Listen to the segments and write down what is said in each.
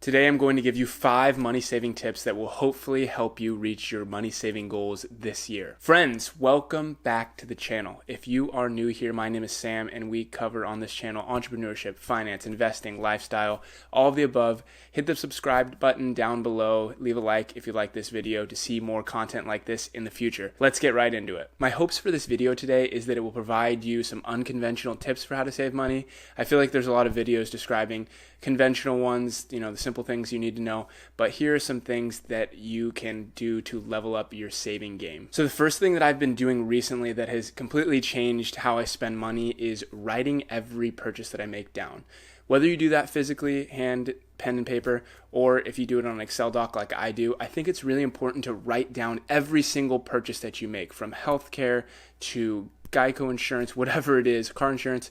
Today I'm going to give you 5 money saving tips that will hopefully help you reach your money saving goals this year. Friends, welcome back to the channel. If you are new here, my name is Sam and we cover on this channel entrepreneurship, finance, investing, lifestyle, all of the above. Hit the subscribe button down below. Leave a like if you like this video to see more content like this in the future. Let's get right into it. My hopes for this video today is that it will provide you some unconventional tips for how to save money. I feel like there's a lot of videos describing conventional ones, the simple things you need to know, but here are some things that you can do to level up your saving game. So the first thing that I've been doing recently that has completely changed how I spend money is writing every purchase that I make down. Whether you do that physically, pen and paper, or if you do it on an Excel doc like I do, I think it's really important to write down every single purchase that you make, from healthcare to Geico insurance, whatever it is, car insurance.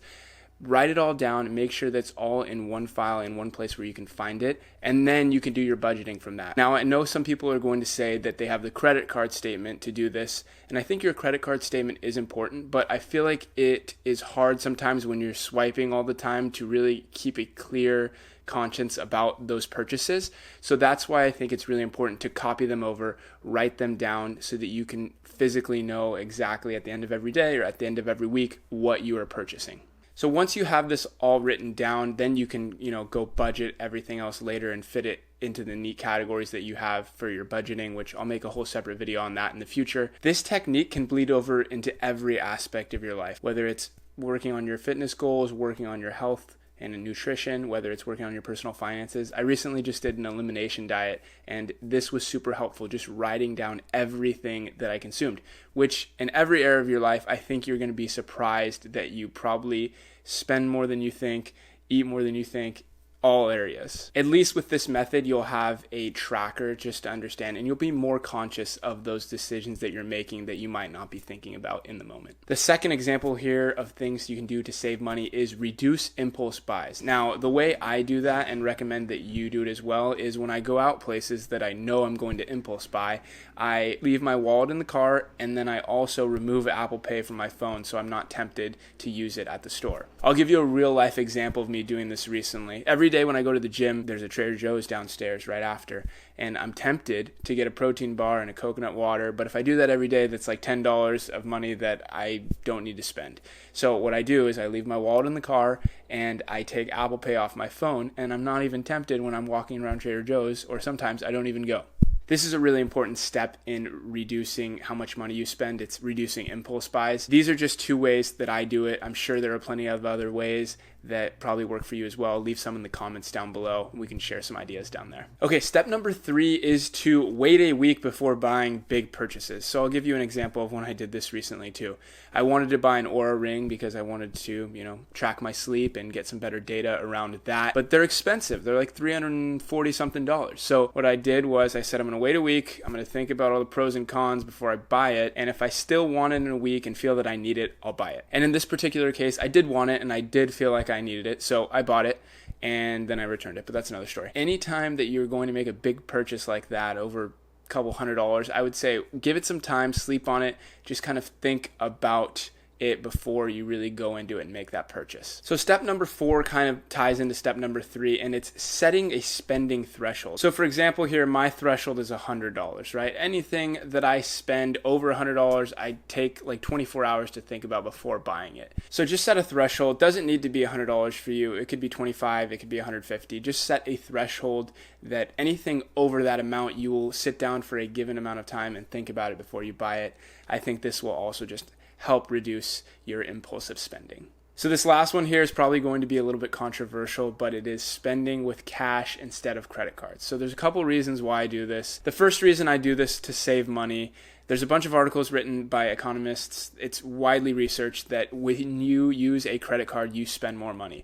Write it all down and make sure that's all in one file in one place where you can find it, and then you can do your budgeting from that. Now, I know some people are going to say that they have the credit card statement to do this, and I think your credit card statement is important, but I feel like it is hard sometimes when you're swiping all the time to really keep a clear conscience about those purchases. So that's why I think it's really important to copy them over, write them down so that you can physically know exactly at the end of every day or at the end of every week what you are purchasing. So once you have this all written down, then you can, go budget everything else later and fit it into the neat categories that you have for your budgeting, which I'll make a whole separate video on that in the future. This technique can bleed over into every aspect of your life, whether it's working on your fitness goals, working on your health and nutrition, whether it's working on your personal finances. I recently just did an elimination diet, and this was super helpful, just writing down everything that I consumed, which in every area of your life, I think you're going to be surprised that you probably spend more than you think, eat more than you think, all areas. At least with this method, you'll have a tracker just to understand, and you'll be more conscious of those decisions that you're making that you might not be thinking about in the moment. The second example here of things you can do to save money is reduce impulse buys. Now, the way I do that and recommend that you do it as well is when I go out places that I know I'm going to impulse buy, I leave my wallet in the car, and then I also remove Apple Pay from my phone so I'm not tempted to use it at the store. I'll give you a real life example of me doing this recently. Every day when I go to the gym, there's a Trader Joe's downstairs right after, and I'm tempted to get a protein bar and a coconut water, but if I do that every day, that's like $10 of money that I don't need to spend. So what I do is I leave my wallet in the car and I take Apple Pay off my phone, and I'm not even tempted when I'm walking around Trader Joe's, or sometimes I don't even go. This is a really important step in reducing how much money you spend. It's reducing impulse buys. These are just 2 ways that I do it. I'm sure there are plenty of other ways that probably work for you as well. Leave some in the comments down below. We can share some ideas down there. Okay, step number 3 is to wait a week before buying big purchases. So I'll give you an example of when I did this recently too. I wanted to buy an Oura ring because I wanted to, track my sleep and get some better data around that. But they're expensive. They're like $340 something. So what I did was I said, I'm going to wait a week. I'm going to think about all the pros and cons before I buy it. And if I still want it in a week and feel that I need it, I'll buy it. And in this particular case, I did want it and I did feel like I needed it. So I bought it and then I returned it. But that's another story. Anytime that you're going to make a big purchase like that, over a couple $100s, I would say give it some time, sleep on it, just kind of think about it before you really go into it and make that purchase. So step number 4 kind of ties into step number 3, and it's setting a spending threshold. So for example here, my threshold is $100, right? Anything that I spend over $100, I take like 24 hours to think about before buying it. So just set a threshold. It doesn't need to be $100 for you. It could be 25, it could be 150. Just set a threshold that anything over that amount, you will sit down for a given amount of time and think about it before you buy it. I think this will also just help reduce your impulsive spending. So this last one here is probably going to be a little bit controversial, but it is spending with cash instead of credit cards. So there's a couple reasons why I do this. The first reason I do this to save money, there's a bunch of articles written by economists. It's widely researched that when you use a credit card, you spend more money.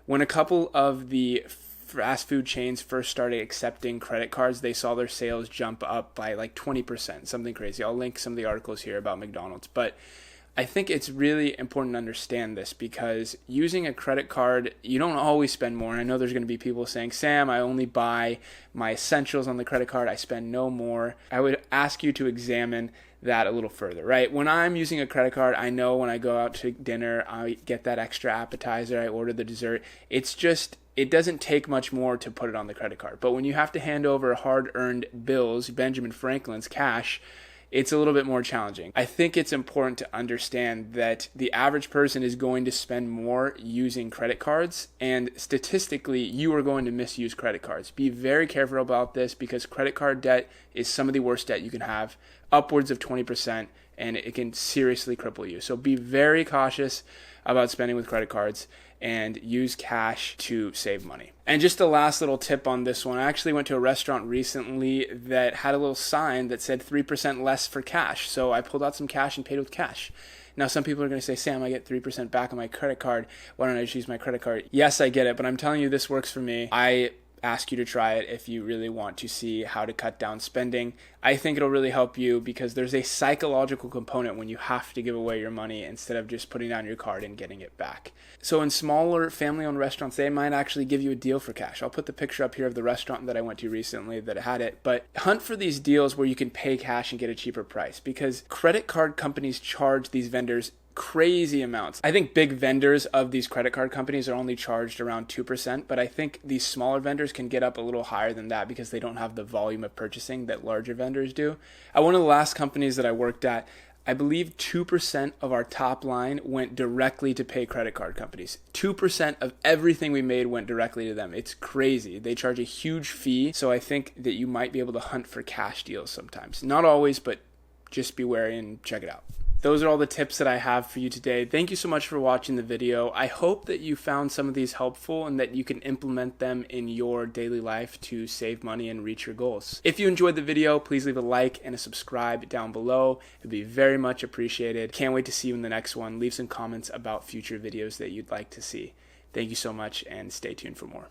When a couple of the fast food chains first started accepting credit cards, they saw their sales jump up by like 20%, something crazy. I'll link some of the articles here about McDonald's, but I think it's really important to understand this, because using a credit card, you don't always spend more. And I know there's going to be people saying, Sam, I only buy my essentials on the credit card. I spend no more. I would ask you to examine that a little further, right? When I'm using a credit card, I know when I go out to dinner, I get that extra appetizer, I order the dessert. It's just it doesn't take much more to put it on the credit card. But when you have to hand over hard-earned bills, Benjamin Franklin's cash, it's a little bit more challenging. I think it's important to understand that the average person is going to spend more using credit cards, and statistically, you are going to misuse credit cards. Be very careful about this because credit card debt is some of the worst debt you can have, upwards of 20%, and it can seriously cripple you. So be very cautious about spending with credit cards and use cash to save money. And just a last little tip on this one. I actually went to a restaurant recently that had a little sign that said 3% less for cash. So I pulled out some cash and paid with cash. Now, some people are going to say, Sam, I get 3% back on my credit card. Why don't I just use my credit card? Yes, I get it, but I'm telling you, this works for me. I ask you to try it if you really want to see how to cut down spending. I think it'll really help you because there's a psychological component when you have to give away your money instead of just putting down your card and getting it back. So in smaller family-owned restaurants, they might actually give you a deal for cash. I'll put the picture up here of the restaurant that I went to recently that had it, but hunt for these deals where you can pay cash and get a cheaper price because credit card companies charge these vendors crazy amounts. I think big vendors of these credit card companies are only charged around 2%, but I think these smaller vendors can get up a little higher than that because they don't have the volume of purchasing that larger vendors do. At one of the last companies that I worked at, I believe 2% of our top line went directly to pay credit card companies. 2% of everything we made went directly to them. It's crazy. They charge a huge fee, so I think that you might be able to hunt for cash deals sometimes. Not always, but just be wary and check it out. Those are all the tips that I have for you today. Thank you so much for watching the video. I hope that you found some of these helpful and that you can implement them in your daily life to save money and reach your goals. If you enjoyed the video, please leave a like and a subscribe down below. It'd be very much appreciated. Can't wait to see you in the next one. Leave some comments about future videos that you'd like to see. Thank you so much and stay tuned for more.